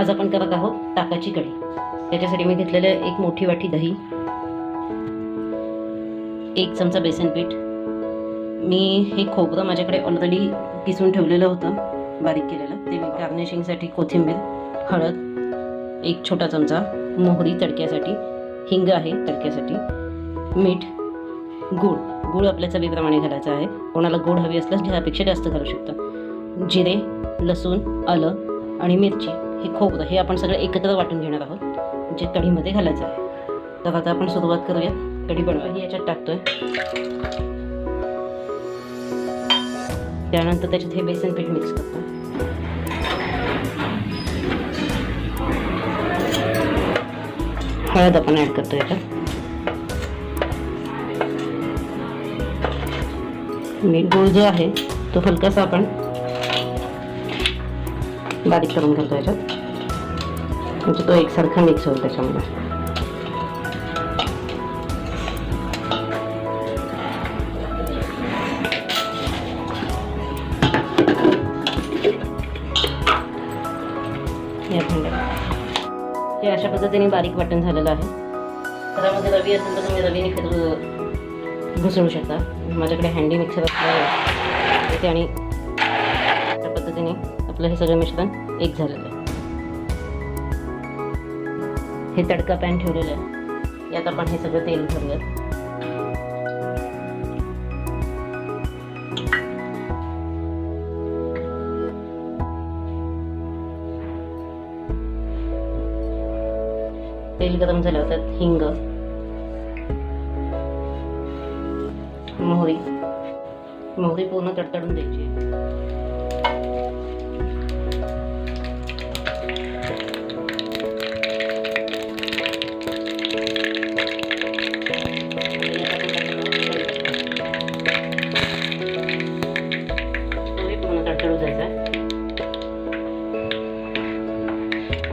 आज आपण करत आहोत ताकाची कढी। त्याच्यासाठी मी घेतलेले एक मोठी वाटी दही, 1 चमचा बेसन पीठ। मी हे खोबरं माझ्याकडे ऑलरेडी किसून ठेवलेलं होतं, बारीक केलेलं ते। मी गार्निशिंगसाठी कोथिंबीर, हळद, 1 छोटा चमचा मोहरी तडक्यासाठी, हिंग आहे तडक्यासाठी, मीठ, गूळ आपल्या चवीप्रमाणे घालायचा आहे। कोणाला गोड हवी असल्यास ह्यापेक्षा जास्त घालू शकता। जिरे, लसूण, आलं आणि मिरची, हे खोबरं हे आपण सगळं एकत्र वाटून घेणार आहोत, जे कढीमध्ये घालायचं आहे। तर आता आपण सुरुवात करूया कढी बनवायला। ही याच्यात टाकतोय, त्यानंतर त्याच्यात हे बेसन पीठ मिक्स करतो। हळद आपण ऍड करतो याच्यात, मीठ, गूळ जो आहे तो हलकासा आपण बारीक करून घालतो याच्यात, म्हणजे तो एकसारखा मिक्स होईल त्याच्यामध्ये। हे अशा पद्धतीने बारीक वाटण झालेलं आहे। त्यामध्ये रवी असेल तर तुम्ही रवीने घुसळू शकता। माझ्याकडे हँडी मिक्सर असल्यामुळे ते, आणि अशा पद्धतीने आपलं हे सगळं मिश्रण एक झालेलं आहे। हे तडका पॅन ठेवलेलं आहे, यात आपण हे सगळं तेल भरूयात। तेल गरम झाल्यावर त्यात हिंग, मोहरी पूर्ण तडतडून द्यायची। पूर्ण तडतडू द्यायचा।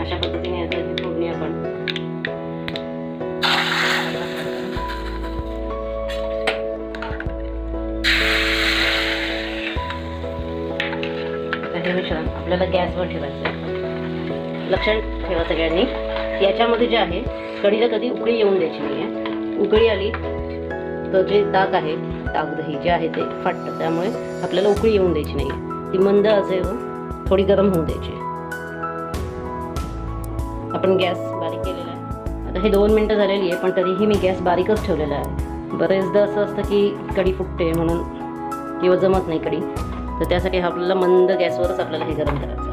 अशा पद्धतीने याची फोडणी आपण हे मिश्रण आपल्याला गॅसवर ठेवायचं आहे। लक्षात ठेवा सगळ्यांनी, याच्यामध्ये जे आहे कढीला कधी उकळी येऊन द्यायची नाही आहे। उकळी आली तर जे ताक आहे, ताक दही जे आहे ते फाटतं, त्यामुळे आपल्याला उकळी येऊन द्यायची नाही आहे। ती मंद आचेवर थोडी गरम होऊ द्यायची। आपण गॅस बारीक केलेला आहे। आता हे 2 मिनटं झालेली आहे, पण तरीही मी गॅस बारीकच ठेवलेला आहे। बरेचदा असं असतं की कढी फुटते म्हणून, किंवा जमत नाही कढी, तर त्यासाठी आपल्याला मंद गॅसवरच आपल्याला हे गरम करायचं आहे।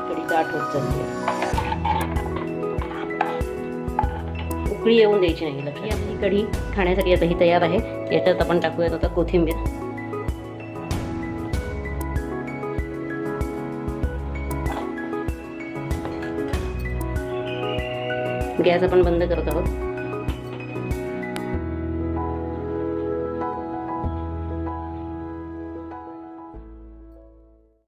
कढी दाट होत चालली आहे, उकळी येऊन द्यायची नाही। लक्षात, आपली कढी खाण्यासाठी आता ही तयार आहे। याच्यात आपण टाकूयात आता कोथिंबीर। गॅस आपण बंद करत आहोत।